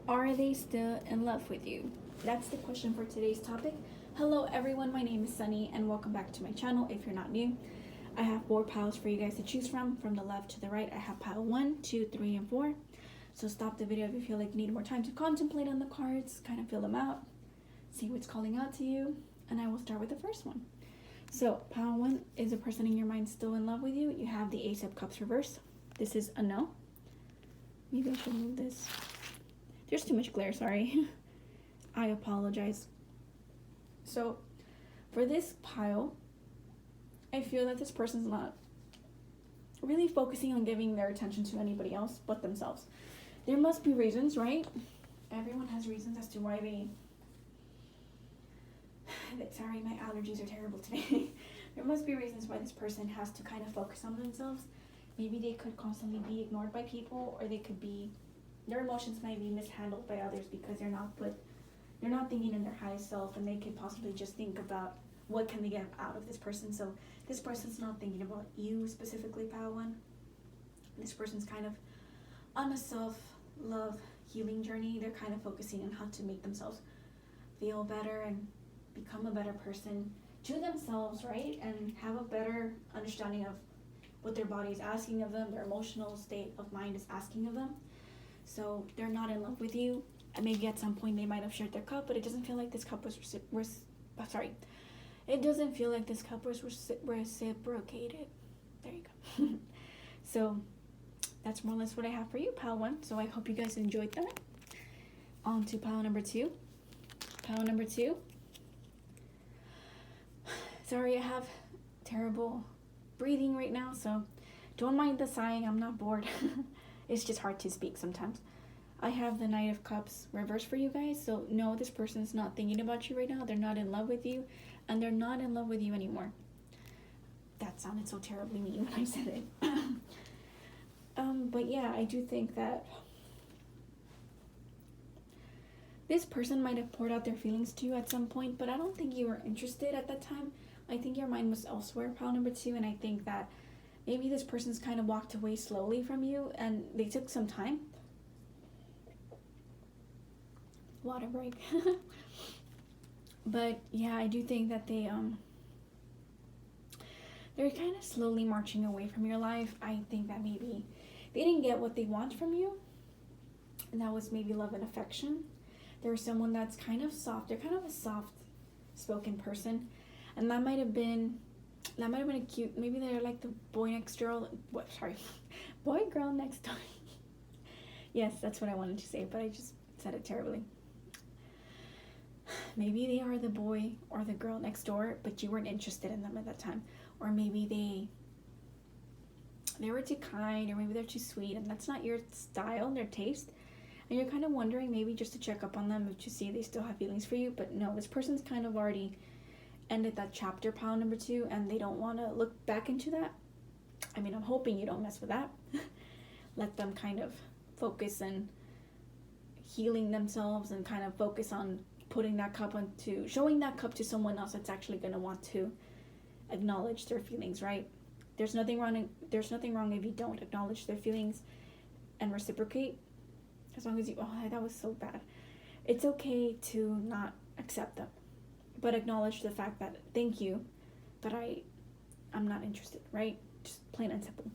Are they still in love with you? That's the question for today's topic. Hello everyone, my name is Sunny and welcome back to my channel if you're not new. I have 4 piles for you guys to choose from the left to the right. I have pile 1, 2, 3, and 4. So stop the video if you feel like you need more time to contemplate on the cards, kind of feel them out, see what's calling out to you, and I will start with the first one. So pile 1, is a person in your mind still in love with you? You have the Ace of Cups reversed. This is a no. Maybe I should move this. There's too much glare, sorry. I apologize. So for this pile, I feel that this person's not really focusing on giving their attention to anybody else but themselves. There must be reasons, right? Everyone has reasons as to why sorry, my allergies are terrible today. There must be reasons why this person has to kind of focus on themselves. Maybe they could constantly be ignored by people, or they could be, their emotions might be mishandled by others because they're not thinking in their highest self, and they could possibly just think about what can they get out of this person. So this person's not thinking about you specifically, pile 1. This person's kind of on a self-love healing journey. They're kind of focusing on how to make themselves feel better and become a better person to themselves, right? And have a better understanding of what their body is asking of them, their emotional state of mind is asking of them. So they're not in love with you. And maybe at some point they might have shared their cup, but it doesn't feel like this cup was it doesn't feel like this cup was reciprocated. There you go. So that's more or less what I have for you, pile 1. So I hope you guys enjoyed that. On to pile number 2. Pile number 2. Sorry, I have terrible breathing right now, so don't mind the sighing. I'm not bored. It's just hard to speak sometimes. I have the Knight of Cups reversed for you guys. So no, this person's not thinking about you right now. They're not in love with you, and they're not in love with you anymore. That sounded so terribly mean when I said it. But yeah, I do think that this person might have poured out their feelings to you at some point, but I don't think you were interested at that time. I think your mind was elsewhere, pile number 2, and I think that maybe this person's kind of walked away slowly from you, and they took some time. Water break. But yeah, I do think that they're kind of slowly marching away from your life. I think that maybe they didn't get what they want from you, and that was maybe love and affection. There's someone that's kind of soft. They're kind of a soft spoken person, and that might have been a cute, maybe they're like the boy girl next door. Yes, that's what I wanted to say, but I just said it terribly. Maybe they are the boy or the girl next door, but you weren't interested in them at that time. Or maybe they were too kind, or maybe they're too sweet, and that's not your style, their taste. And you're kind of wondering, maybe just to check up on them, to see if they still have feelings for you. But no, this person's kind of already ended that chapter, pile number 2, and they don't want to look back into that. I mean, I'm hoping you don't mess with that. Let them kind of focus on healing themselves, and kind of focus on putting that cup showing that cup to someone else that's actually going to want to acknowledge their feelings, right? There's nothing wrong if you don't acknowledge their feelings and reciprocate. As long as you, that was so bad. It's okay to not accept them, but acknowledge the fact that, thank you, but I'm not interested, right? Just plain and simple.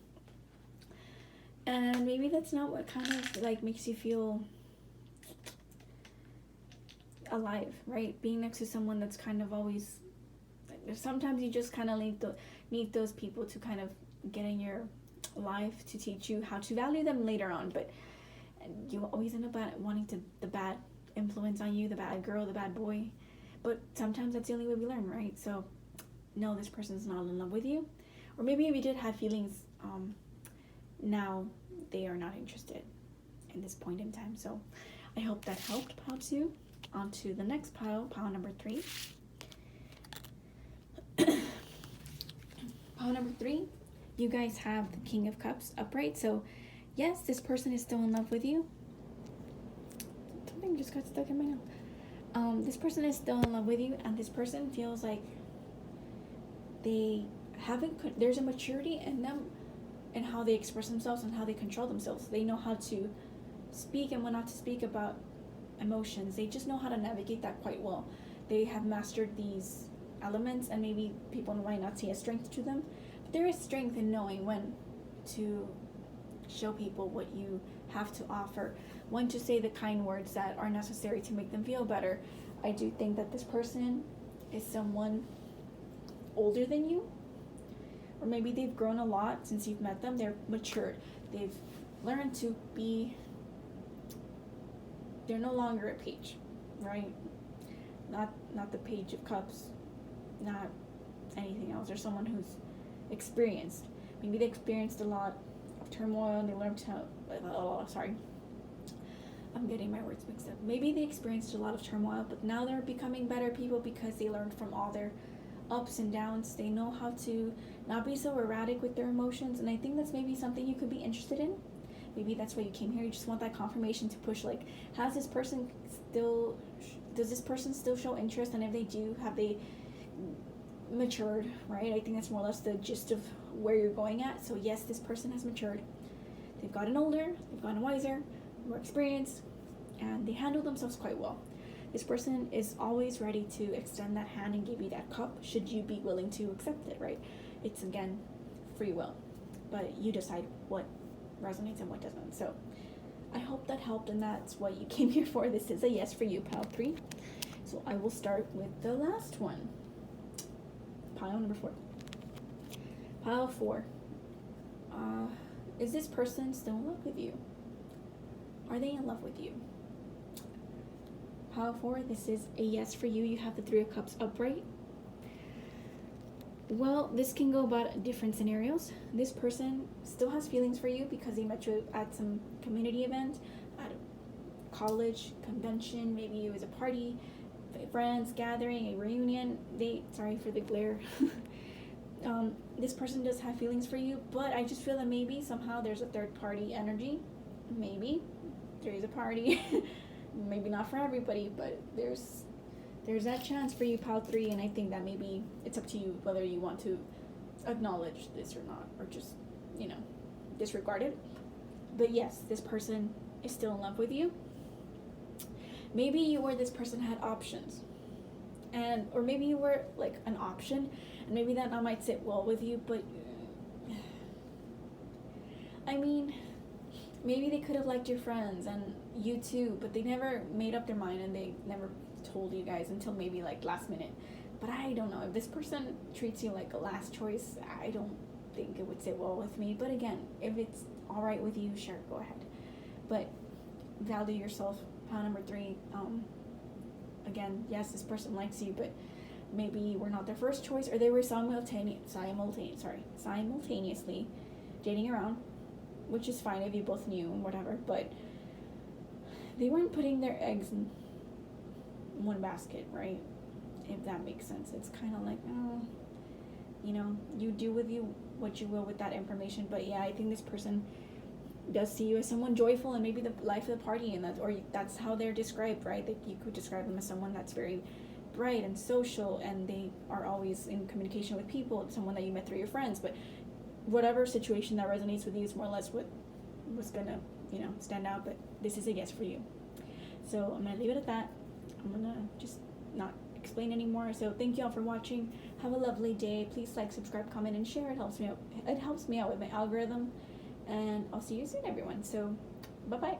And maybe that's not what kind of like makes you feel alive, right? Being next to someone that's kind of always, sometimes you just kind of need those people to kind of get in your life to teach you how to value them later on. But you always end up wanting the bad influence on you, the bad girl, the bad boy. But sometimes that's the only way we learn, right? So no, this person's not in love with you. Or maybe if you did have feelings, now they are not interested in this point in time. So I hope that helped, pile 2. On to the next pile, pile number 3. Pile number 3, you guys have the King of Cups upright. So yes, this person is still in love with you. Something just got stuck in my nose. This person is still in love with you, and this person feels like there's a maturity in them and how they express themselves and how they control themselves. They know how to speak and when not to speak about emotions. They just know how to navigate that quite well. They have mastered these elements, and maybe people might not see a strength to them, but there is strength in knowing when to show people what you have to offer, when to say the kind words that are necessary to make them feel better. I do think that this person is someone older than you, or maybe they've grown a lot since you've met them. They're matured. They've learned to be, they're no longer a page, right? Not the page of cups, not anything else. They're someone who's experienced. Maybe they experienced a lot of turmoil and they learned to, sorry, I'm getting my words mixed up. Maybe they experienced a lot of turmoil, but now they're becoming better people because they learned from all their ups and downs. They know how to not be so erratic with their emotions, and I think that's maybe something you could be interested in. Maybe that's why you came here. You just want that confirmation to push, like, does this person still show interest? And if they do, have they matured, right? I think that's more or less the gist of where you're going at. So yes, this person has matured. They've gotten older, they've gotten wiser, more experienced, and they handle themselves quite well. This person is always ready to extend that hand and give you that cup should you be willing to accept it, right? It's, again, free will, but you decide what resonates and what doesn't. So I hope that helped, and that's what you came here for. This is a yes for you, pile 3. So I will start with the last one, pile number 4. Pile 4. Is this person still in love with you? Are they in love with you? Pile 4, this is a yes for you. You have the 3 of Cups upright. Well, this can go about different scenarios. This person still has feelings for you because they met you at some community event, at a college convention, maybe it was a party, friends gathering, a reunion. Sorry for the glare. This person does have feelings for you, but I just feel that maybe somehow there's a third party energy. Maybe there is a party. Maybe not for everybody, but there's that chance for you, pile 3, and I think that maybe it's up to you whether you want to acknowledge this or not, or just, disregard it. But yes, this person is still in love with you. Maybe you or this person had options, or maybe you were like an option, and maybe that not might sit well with you, but I mean, maybe they could have liked your friends and you too, but they never made up their mind and they never told you guys until maybe like last minute. But I don't know, if this person treats you like a last choice, I don't think it would sit well with me. But again, if it's all right with you, sure, go ahead. But value yourself. Pile number 3. Again, yes, this person likes you, but maybe you were not their first choice, or they were simultaneously dating around, which is fine if you both knew and whatever, but they weren't putting their eggs in one basket, right? If that makes sense. It's kind of like, you do with you what you will with that information. But yeah, I think this person does see you as someone joyful and maybe the life of the party, and that's how they're described, right? That you could describe them as someone that's very bright and social, and they are always in communication with people, someone that you met through your friends. But whatever situation that resonates with you is more or less what was gonna, stand out. But this is a yes for you. So I'm gonna leave it at that. I'm gonna just not explain anymore. So thank you all for watching. Have a lovely day. Please like, subscribe, comment, and share. It helps me out. It helps me out with my algorithm. And I'll see you soon, everyone. So bye bye.